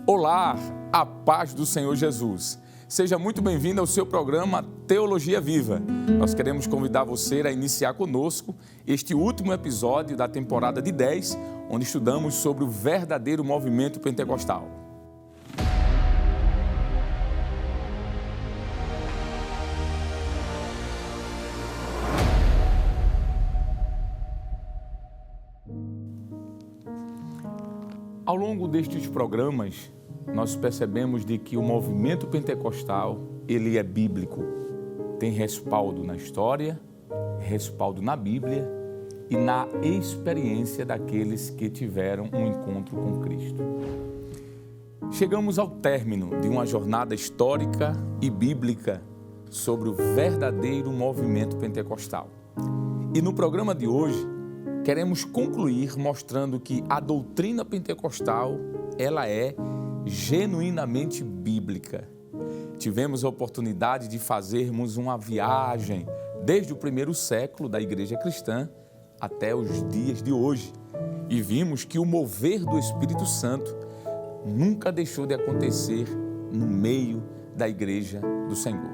Olá, a paz do Senhor Jesus. Seja muito bem-vindo ao seu programa Teologia Viva. Nós queremos convidar você a iniciar conosco este último episódio da temporada de 10, onde estudamos sobre o verdadeiro movimento pentecostal. Ao longo destes programas, nós percebemos de que o movimento pentecostal, ele é bíblico. Tem respaldo na história, respaldo na Bíblia e na experiência daqueles que tiveram um encontro com Cristo. Chegamos ao término de uma jornada histórica e bíblica sobre o verdadeiro movimento pentecostal. E no programa de hoje, queremos concluir mostrando que a doutrina pentecostal, ela é genuinamente bíblica. Tivemos a oportunidade de fazermos uma viagem desde o primeiro século da igreja cristã até os dias de hoje e vimos que o mover do Espírito Santo nunca deixou de acontecer no meio da igreja do Senhor.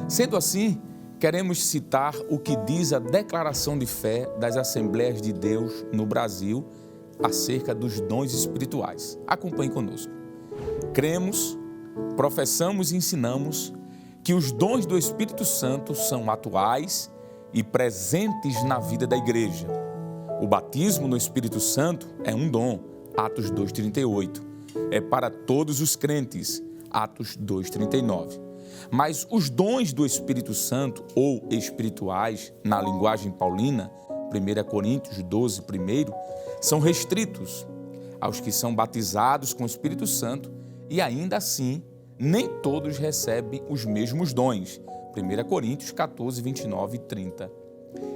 Sendo assim, queremos citar o que diz a declaração de fé das Assembleias de Deus no Brasil acerca dos dons espirituais. Acompanhe conosco. Cremos, professamos e ensinamos que os dons do Espírito Santo são atuais e presentes na vida da igreja. O batismo no Espírito Santo é um dom, Atos 2,38. É para todos os crentes, Atos 2,39. Mas os dons do Espírito Santo, ou espirituais, na linguagem paulina, 1 Coríntios 12, 1, são restritos aos que são batizados com o Espírito Santo e ainda assim, nem todos recebem os mesmos dons. 1 Coríntios 14, 29 e 30.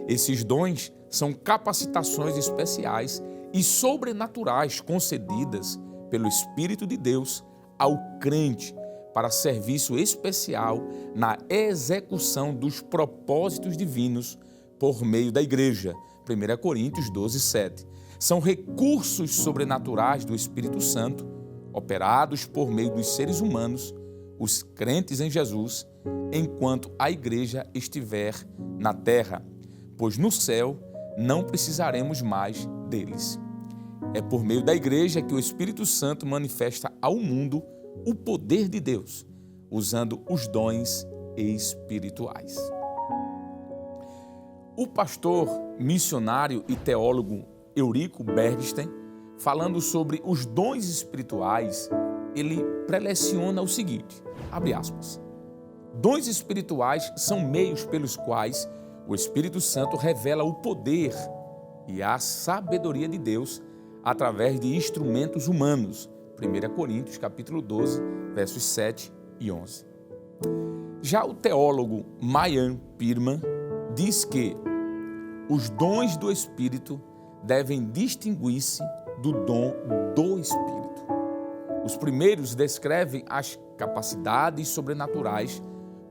Esses dons são capacitações especiais e sobrenaturais concedidas pelo Espírito de Deus ao crente, para serviço especial na execução dos propósitos divinos por meio da igreja. 1 Coríntios 12, 7. São recursos sobrenaturais do Espírito Santo, operados por meio dos seres humanos, os crentes em Jesus, enquanto a igreja estiver na terra, pois no céu não precisaremos mais deles. É por meio da igreja que o Espírito Santo manifesta ao mundo o poder de Deus, usando os dons espirituais. O pastor, missionário e teólogo Eurico Bergsten, falando sobre os dons espirituais, ele preleciona o seguinte, abre aspas, dons espirituais são meios pelos quais o Espírito Santo revela o poder e a sabedoria de Deus através de instrumentos humanos, 1 Coríntios, capítulo 12, versos 7 e 11. Já o teólogo Mayan Pirman diz que os dons do Espírito devem distinguir-se do dom do Espírito. Os primeiros descrevem as capacidades sobrenaturais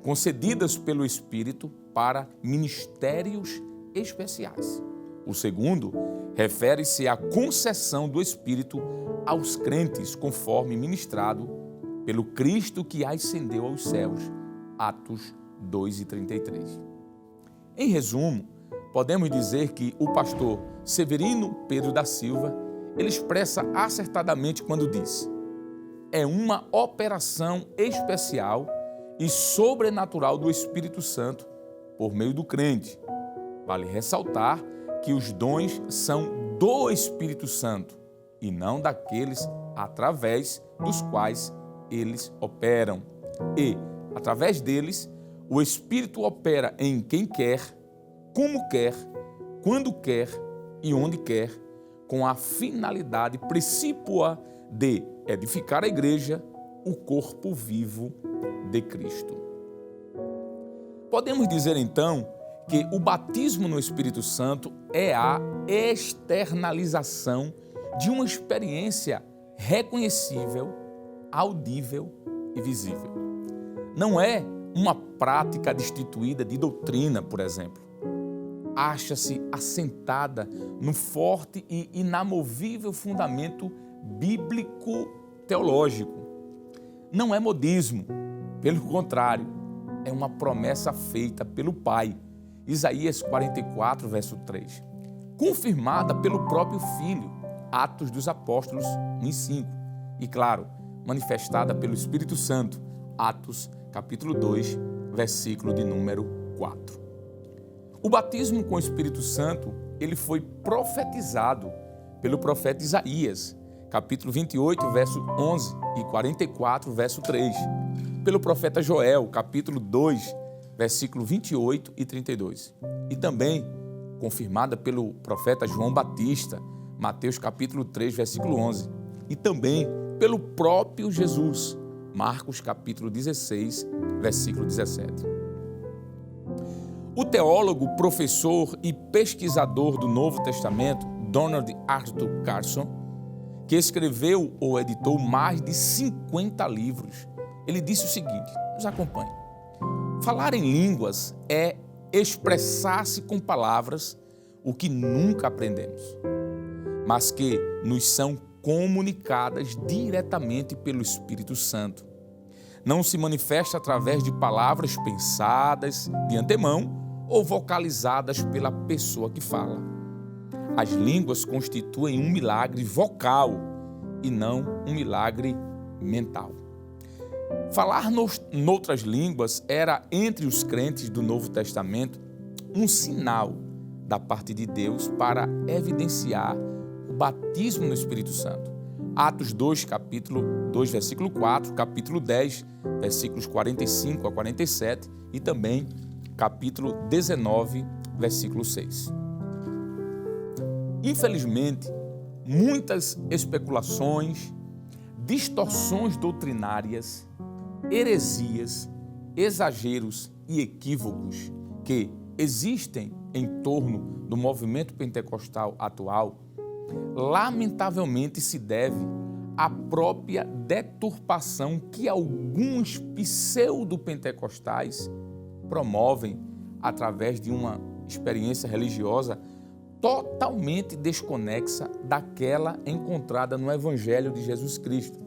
concedidas pelo Espírito para ministérios especiais. O segundo refere-se à concessão do Espírito aos crentes, conforme ministrado pelo Cristo que ascendeu aos céus, Atos 2:33. Em resumo, podemos dizer que o pastor Severino Pedro da Silva, ele expressa acertadamente quando diz: é uma operação especial e sobrenatural do Espírito Santo por meio do crente. Vale ressaltar que os dons são do Espírito Santo e não daqueles através dos quais eles operam. E, através deles, o Espírito opera em quem quer, como quer, quando quer e onde quer, com a finalidade precípua de edificar a igreja, o corpo vivo de Cristo. Podemos dizer então que o batismo no Espírito Santo é a externalização de uma experiência reconhecível, audível e visível. Não é uma prática destituída de doutrina, por exemplo. Acha-se assentada no forte e inamovível fundamento bíblico-teológico. Não é modismo, pelo contrário, é uma promessa feita pelo Pai. Isaías 44, verso 3. Confirmada pelo próprio Filho, Atos dos Apóstolos 1:5. E, claro, manifestada pelo Espírito Santo, Atos capítulo 2, versículo de número 4. O batismo com o Espírito Santo, ele foi profetizado pelo profeta Isaías, capítulo 28, verso 11 e 44, verso 3. Pelo profeta Joel, capítulo 2, versículo 28 e 32. E também confirmada pelo profeta João Batista, Mateus capítulo 3, versículo 11. E também pelo próprio Jesus, Marcos capítulo 16, versículo 17. O teólogo, professor e pesquisador do Novo Testamento, Donald Arthur Carson, que escreveu ou editou mais de 50 livros, ele disse o seguinte, nos acompanhe. Falar em línguas é expressar-se com palavras o que nunca aprendemos, mas que nos são comunicadas diretamente pelo Espírito Santo. Não se manifesta através de palavras pensadas de antemão ou vocalizadas pela pessoa que fala. As línguas constituem um milagre vocal e não um milagre mental. Falar noutras línguas era, entre os crentes do Novo Testamento, um sinal da parte de Deus para evidenciar o batismo no Espírito Santo. Atos 2, capítulo 2, versículo 4, capítulo 10, versículos 45 a 47 e também capítulo 19, versículo 6. Infelizmente, muitas especulações, distorções doutrinárias, heresias, exageros e equívocos que existem em torno do movimento pentecostal atual, lamentavelmente se deve à própria deturpação que alguns pseudo-pentecostais promovem através de uma experiência religiosa totalmente desconexa daquela encontrada no Evangelho de Jesus Cristo.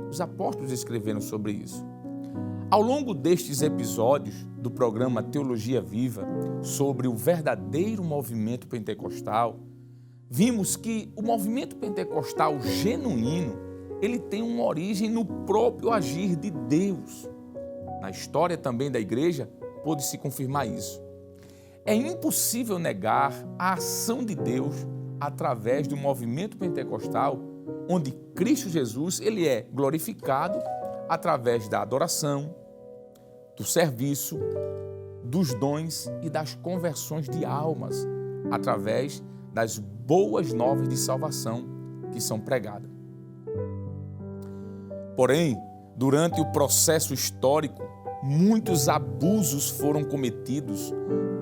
Os apóstolos escreveram sobre isso. Ao longo destes episódios do programa Teologia Viva sobre o verdadeiro movimento pentecostal, vimos que o movimento pentecostal genuíno, ele tem uma origem no próprio agir de Deus. Na história também da igreja, pôde-se confirmar isso. É impossível negar a ação de Deus através do movimento pentecostal, onde Cristo Jesus ele é glorificado através da adoração, do serviço, dos dons e das conversões de almas, através das boas novas de salvação que são pregadas. Porém, durante o processo histórico, muitos abusos foram cometidos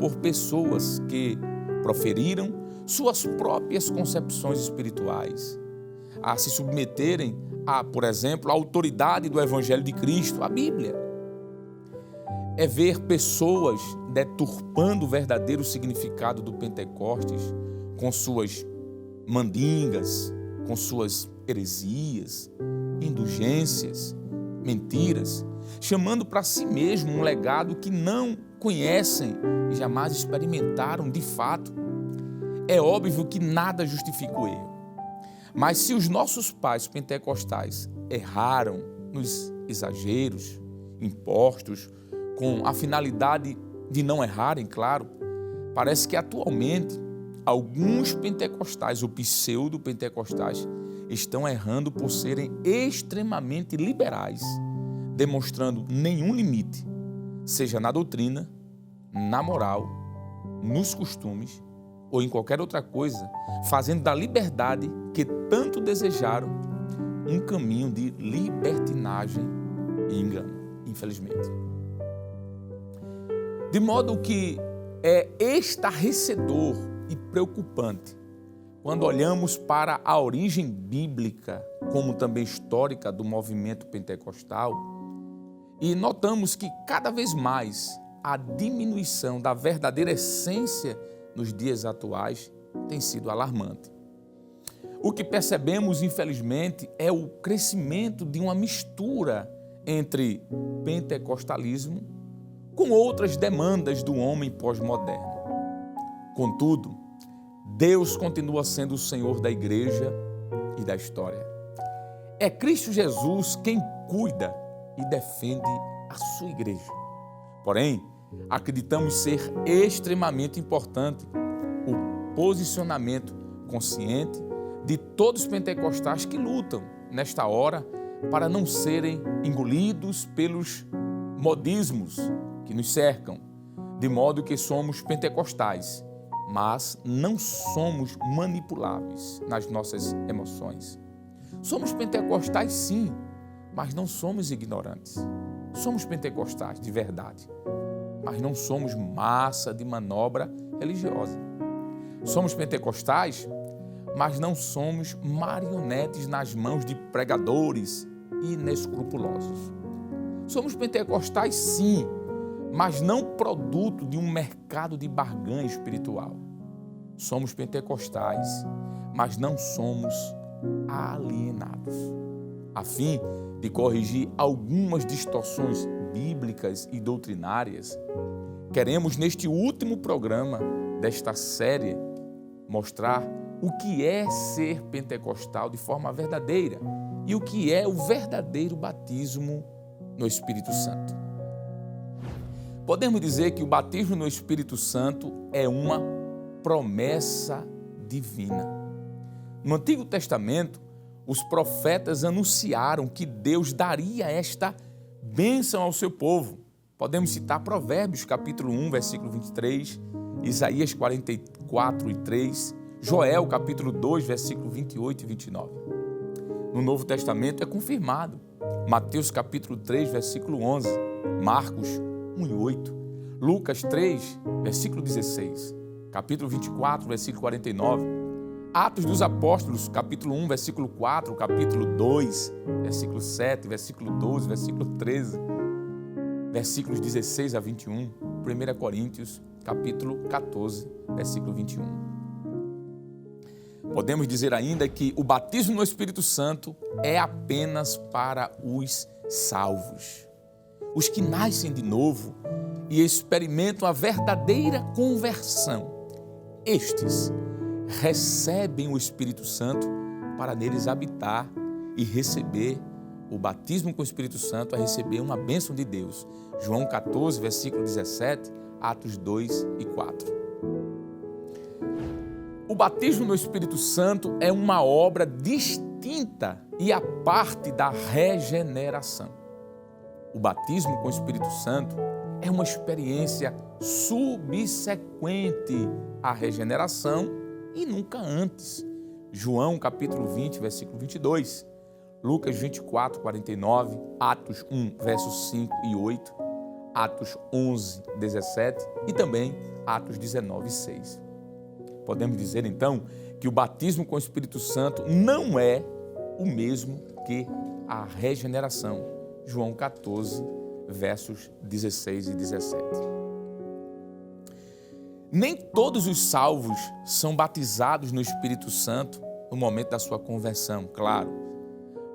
por pessoas que proferiram suas próprias concepções espirituais, a se submeterem a, por exemplo, a autoridade do Evangelho de Cristo, a Bíblia. É ver pessoas deturpando o verdadeiro significado do Pentecostes com suas mandingas, com suas heresias, indulgências, mentiras, chamando para si mesmo um legado que não conhecem e jamais experimentaram de fato. É óbvio que nada justifica o erro. Mas se os nossos pais pentecostais erraram nos exageros impostos, com a finalidade de não errarem, claro, parece que atualmente alguns pentecostais ou pseudo-pentecostais estão errando por serem extremamente liberais, demonstrando nenhum limite, seja na doutrina, na moral, nos costumes ou em qualquer outra coisa, fazendo da liberdade que tanto desejaram um caminho de libertinagem e engano, infelizmente. De modo que é estarrecedor e preocupante quando olhamos para a origem bíblica, como também histórica do movimento pentecostal, e notamos que cada vez mais a diminuição da verdadeira essência nos dias atuais tem sido alarmante. O que percebemos, infelizmente, é o crescimento de uma mistura entre pentecostalismo com outras demandas do homem pós-moderno. Contudo, Deus continua sendo o Senhor da igreja e da história. É Cristo Jesus quem cuida e defende a sua igreja. Porém, acreditamos ser extremamente importante o posicionamento consciente de todos os pentecostais que lutam nesta hora para não serem engolidos pelos modismos que nos cercam, de modo que somos pentecostais, mas não somos manipuláveis nas nossas emoções. Somos pentecostais sim, mas não somos ignorantes. Somos pentecostais de verdade, mas não somos massa de manobra religiosa. Somos pentecostais, mas não somos marionetes nas mãos de pregadores inescrupulosos. Somos pentecostais sim, mas não produto de um mercado de barganha espiritual. Somos pentecostais, mas não somos alienados. A fim de corrigir algumas distorções bíblicas e doutrinárias, queremos neste último programa desta série mostrar o que é ser pentecostal de forma verdadeira e o que é o verdadeiro batismo no Espírito Santo. Podemos dizer que o batismo no Espírito Santo é uma promessa divina. No Antigo Testamento, os profetas anunciaram que Deus daria esta bênção ao seu povo. Podemos citar Provérbios, capítulo 1, versículo 23, Isaías 44:3, Joel, capítulo 2, versículo 28 e 29. No Novo Testamento é confirmado. Mateus, capítulo 3, versículo 11, Marcos 1:8, Lucas 3, versículo 16, capítulo 24, versículo 49, Atos dos Apóstolos, capítulo 1, versículo 4, capítulo 2, versículo 7, versículo 12, versículo 13, versículos 16 a 21, 1 Coríntios, capítulo 14, versículo 21. Podemos dizer ainda que o batismo no Espírito Santo é apenas para os salvos, os que nascem de novo e experimentam a verdadeira conversão. Estes recebem o Espírito Santo para neles habitar e receber o batismo com o Espírito Santo, a receber uma bênção de Deus. João 14, versículo 17, Atos 2 e 4. O batismo no Espírito Santo é uma obra distinta e à parte da regeneração. O batismo com o Espírito Santo é uma experiência subsequente à regeneração e nunca antes. João capítulo 20, versículo 22, Lucas 24, 49, Atos 1, versos 5 e 8, Atos 11, 17 e também Atos 19, 6. Podemos dizer então que o batismo com o Espírito Santo não é o mesmo que a regeneração. João 14, versos 16 e 17. Nem todos os salvos são batizados no Espírito Santo no momento da sua conversão, claro,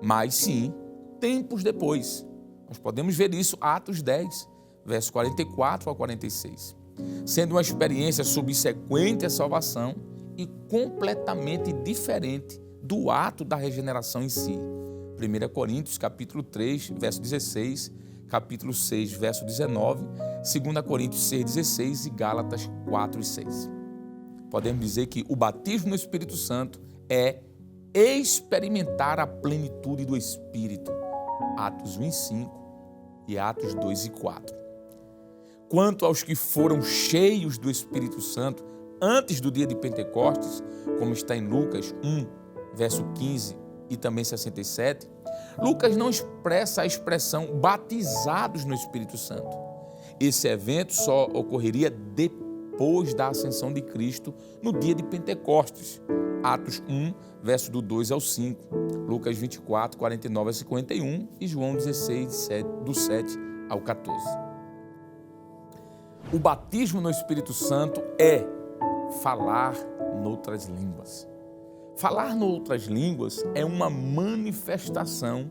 mas sim, tempos depois. Nós podemos ver isso, Atos 10, versos 44 ao 46, sendo uma experiência subsequente à salvação e completamente diferente do ato da regeneração em si. 1 Coríntios, capítulo 3, verso 16, capítulo 6, verso 19, 2 Coríntios 6, 16 e Gálatas 4 e 6. Podemos dizer que o batismo no Espírito Santo é experimentar a plenitude do Espírito. Atos 1 e 5 e Atos 2 e 4. Quanto aos que foram cheios do Espírito Santo antes do dia de Pentecostes, como está em Lucas 1, verso 15 e também 67, Lucas não expressa a expressão batizados no Espírito Santo. Esse evento só ocorreria depois da ascensão de Cristo no dia de Pentecostes. Atos 1, verso do 2 ao 5, Lucas 24, 49 a 51 e João 16, do 7 ao 14. O batismo no Espírito Santo é falar noutras línguas. Falar em outras línguas é uma manifestação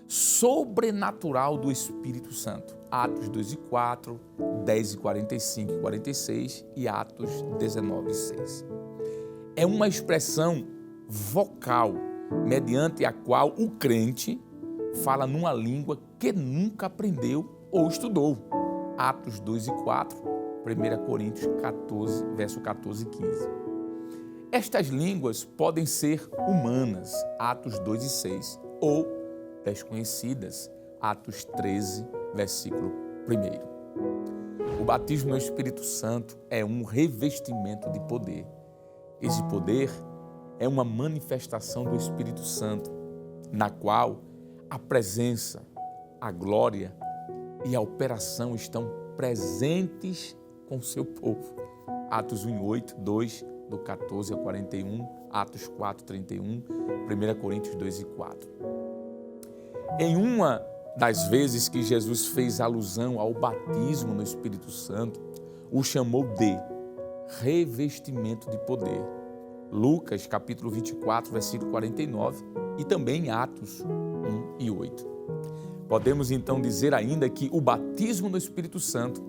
sobrenatural do Espírito Santo. Atos 2 e 4, 10 e 45 e 46 e Atos 19 e 6. É uma expressão vocal, mediante a qual o crente fala numa língua que nunca aprendeu ou estudou. Atos 2 e 4, 1 Coríntios 14, verso 14 e 15. Estas línguas podem ser humanas, Atos 2 e 6, ou desconhecidas, Atos 13, versículo 1. O batismo no Espírito Santo é um revestimento de poder. Esse poder é uma manifestação do Espírito Santo, na qual a presença, a glória e a operação estão presentes com o seu povo. Atos 1:8, 2, do 14 a 41, Atos 4:31, 1 Coríntios 2 e 4. Em uma das vezes que Jesus fez alusão ao batismo no Espírito Santo, o chamou de revestimento de poder. Lucas, capítulo 24, versículo 49 e também Atos 1 e 8. Podemos então dizer ainda que o batismo no Espírito Santo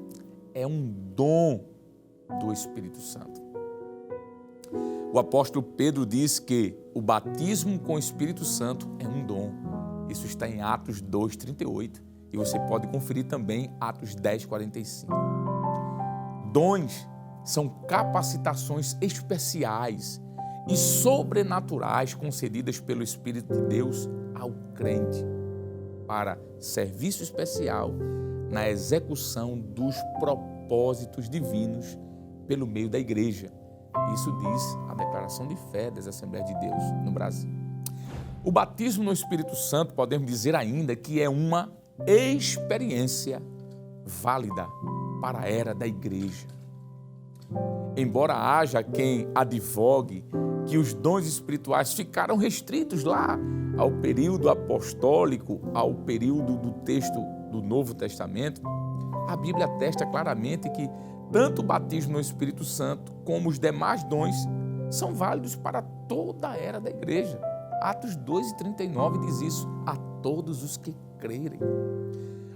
é um dom do Espírito Santo. O apóstolo Pedro diz que o batismo com o Espírito Santo é um dom. Isso está em Atos 2:38 e você pode conferir também Atos 10:45. Dons são capacitações especiais e sobrenaturais concedidas pelo Espírito de Deus ao crente para serviço especial na execução dos propósitos divinos pelo meio da igreja. Isso diz a declaração de fé das Assembleias de Deus no Brasil. O batismo no Espírito Santo, podemos dizer ainda que é uma experiência válida para a era da igreja. Embora haja quem advogue que os dons espirituais ficaram restritos lá ao período apostólico, ao período do texto do Novo Testamento, a Bíblia atesta claramente que tanto o batismo no Espírito Santo como os demais dons são válidos para toda a era da igreja. Atos 2:39 diz isso, a todos os que crerem.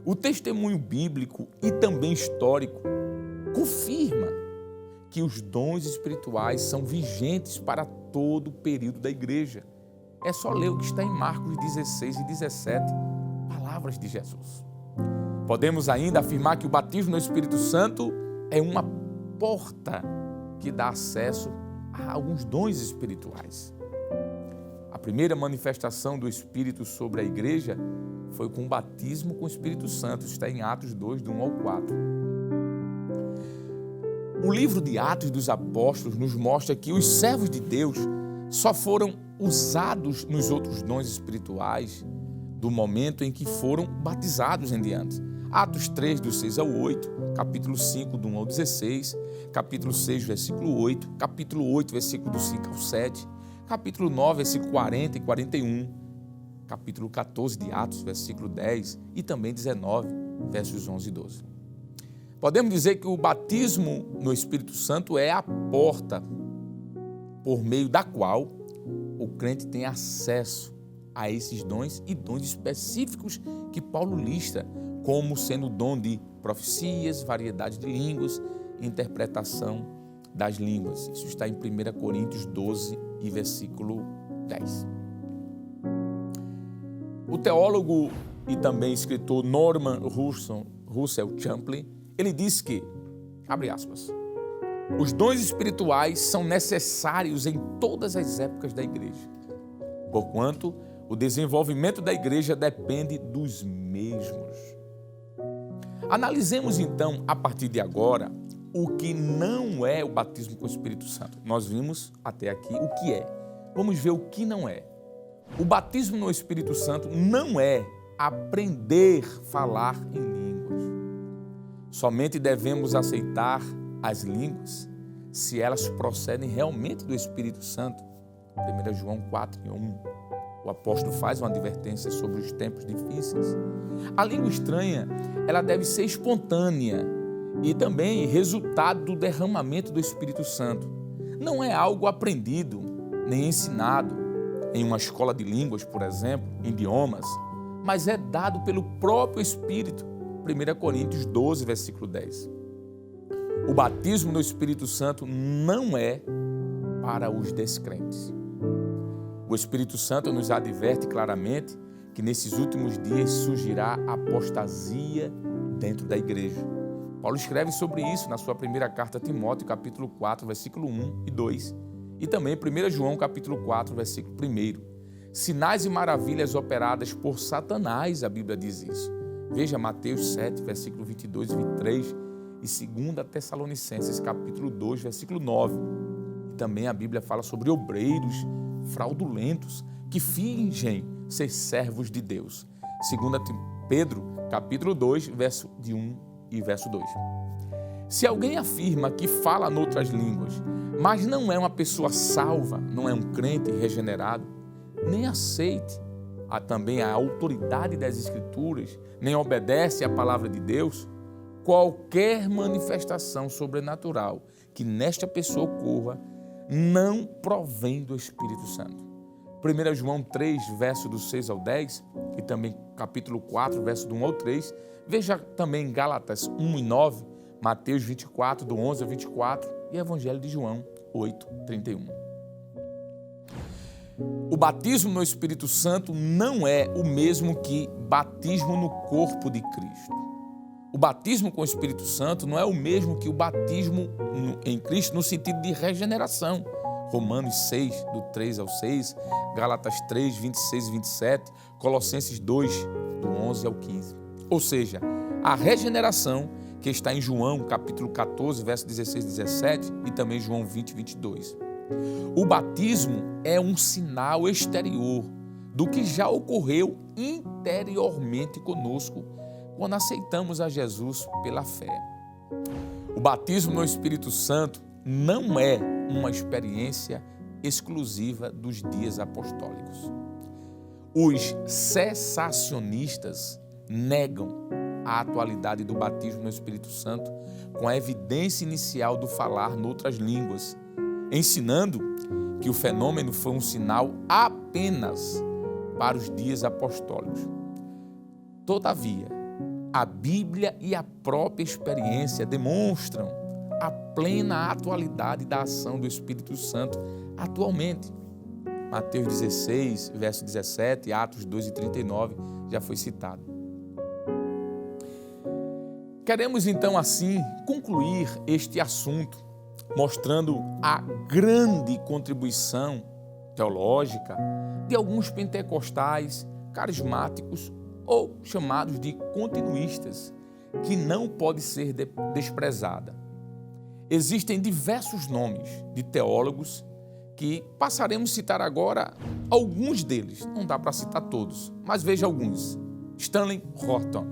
O testemunho bíblico e também histórico confirma que os dons espirituais são vigentes para todo o período da igreja. É só ler o que está em Marcos 16 e 17, palavras de Jesus. Podemos ainda afirmar que o batismo no Espírito Santo é uma porta que dá acesso a alguns dons espirituais. A primeira manifestação do Espírito sobre a igreja foi com o batismo com o Espírito Santo. Está em Atos 2, do 1 ao 4. O livro de Atos dos Apóstolos nos mostra que os servos de Deus só foram usados nos outros dons espirituais do momento em que foram batizados em diante. Atos 3, do 6 ao 8, capítulo 5, do 1 ao 16, capítulo 6, versículo 8, capítulo 8, versículo do 5 ao 7, capítulo 9, versículo 40 e 41, capítulo 14 de Atos, versículo 10 e também 19, versos 11 e 12. Podemos dizer que o batismo no Espírito Santo é a porta por meio da qual o crente tem acesso a esses dons e dons específicos que Paulo lista como sendo o dom de profecias, variedade de línguas, interpretação das línguas. Isso está em 1 Coríntios 12 e versículo 10. O teólogo e também escritor Norman Russell Champlin, ele diz que, abre aspas, os dons espirituais são necessários em todas as épocas da igreja, porquanto o desenvolvimento da igreja depende dos mesmos. Analisemos então, a partir de agora, o que não é o batismo com o Espírito Santo. Nós vimos até aqui o que é. Vamos ver o que não é. O batismo no Espírito Santo não é aprender a falar em línguas. Somente devemos aceitar as línguas se elas procedem realmente do Espírito Santo. 1 João 4:1. O apóstolo faz uma advertência sobre os tempos difíceis. A língua estranha, ela deve ser espontânea e também resultado do derramamento do Espírito Santo. Não é algo aprendido, nem ensinado em uma escola de línguas, por exemplo, idiomas, mas é dado pelo próprio Espírito. 1 Coríntios 12, versículo 10. O batismo no Espírito Santo não é para os descrentes. O Espírito Santo nos adverte claramente que nesses últimos dias surgirá apostasia dentro da igreja. Paulo escreve sobre isso na sua primeira carta a Timóteo, capítulo 4, versículo 1 e 2, e também 1 João, capítulo 4, versículo 1. Sinais e maravilhas operadas por Satanás, a Bíblia diz isso. Veja Mateus 7, versículo 22 e 23, e 2 Tessalonicenses, capítulo 2, versículo 9. E também a Bíblia fala sobre obreiros fraudulentos que fingem ser servos de Deus. 2 Pedro, capítulo 2, verso de 1 e verso 2. Se alguém afirma que fala noutras línguas, mas não é uma pessoa salva, não é um crente regenerado, nem aceite também a autoridade das Escrituras, nem obedece à palavra de Deus, qualquer manifestação sobrenatural que nesta pessoa ocorra não provém do Espírito Santo. 1 João 3, verso do 6 ao 10, e também capítulo 4, verso do 1 ao 3, veja também Gálatas 1 e 9, Mateus 24, do 11 ao 24, e Evangelho de João 8, 31. O batismo no Espírito Santo não é o mesmo que batismo no corpo de Cristo. O batismo com o Espírito Santo não é o mesmo que o batismo em Cristo no sentido de regeneração. Romanos 6, do 3 ao 6, Gálatas 3, 26 e 27, Colossenses 2, do 11 ao 15. Ou seja, a regeneração que está em João, capítulo 14, verso 16 e 17, e também João 20, 22. O batismo é um sinal exterior do que já ocorreu interiormente conosco quando aceitamos a Jesus pela fé. O batismo no Espírito Santo não é uma experiência exclusiva dos dias apostólicos. Os cessacionistas negam a atualidade do batismo no Espírito Santo com a evidência inicial do falar noutras línguas, ensinando que o fenômeno foi um sinal apenas para os dias apostólicos. Todavia, a Bíblia e a própria experiência demonstram a plena atualidade da ação do Espírito Santo atualmente. Mateus 16, verso 17, Atos 2 e 39 já foi citado. Queremos então assim concluir este assunto mostrando a grande contribuição teológica de alguns pentecostais carismáticos ou chamados de continuistas, que não pode ser desprezada. Existem diversos nomes de teólogos que passaremos a citar agora alguns deles. Não dá para citar todos, mas veja alguns. Stanley Horton,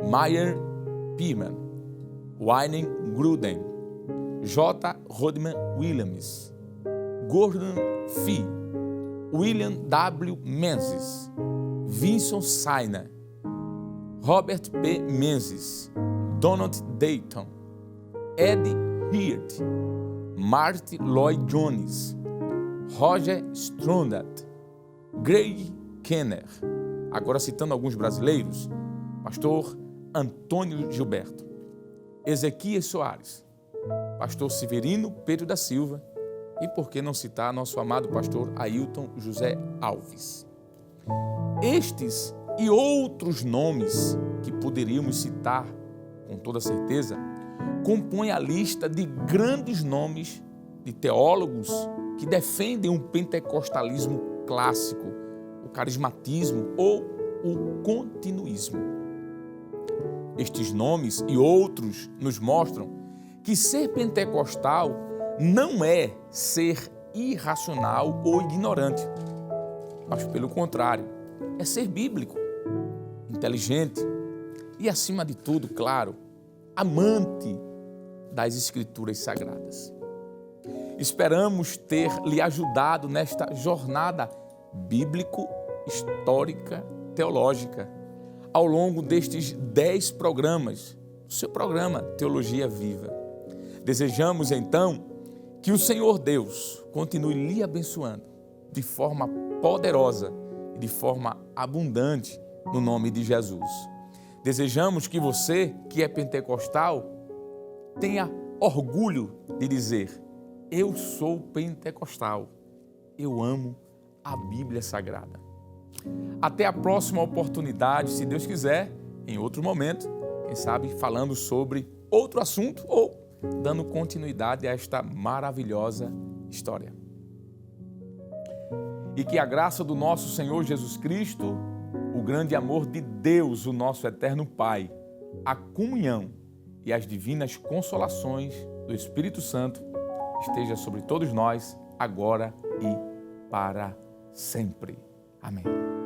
Meyer Pearman, Wayne Grudem, J. Rodman Williams, Gordon Fee, William W. Menzies, Vincent Sainer, Robert P. Menzies, Donald Dayton, Ed Hirt, Marty Lloyd Jones, Roger Strondat, Greg Kenner. Agora citando alguns brasileiros, pastor Antônio Gilberto, Ezequias Soares, pastor Severino Pedro da Silva e, por que não citar, nosso amado pastor Ailton José Alves. Estes e outros nomes que poderíamos citar com toda certeza compõem a lista de grandes nomes de teólogos que defendem um pentecostalismo clássico, o carismatismo ou o continuismo. Estes nomes e outros nos mostram que ser pentecostal não é ser irracional ou ignorante, mas pelo contrário, é ser bíblico, inteligente e, acima de tudo, claro, amante das Escrituras Sagradas. Esperamos ter lhe ajudado nesta jornada bíblico-histórica teológica ao longo destes 10 programas, o seu programa Teologia Viva. Desejamos, então, Que o Senhor Deus continue lhe abençoando de forma poderosa e de forma abundante no nome de Jesus. Desejamos que você, que é pentecostal, tenha orgulho de dizer: eu sou pentecostal, eu amo a Bíblia Sagrada. Até a próxima oportunidade, se Deus quiser, em outro momento, quem sabe falando sobre outro assunto ou dando continuidade a esta maravilhosa história. E que a graça do nosso Senhor Jesus Cristo, o grande amor de Deus, o nosso eterno Pai, a comunhão e as divinas consolações do Espírito Santo esteja sobre todos nós, agora e para sempre. Amém.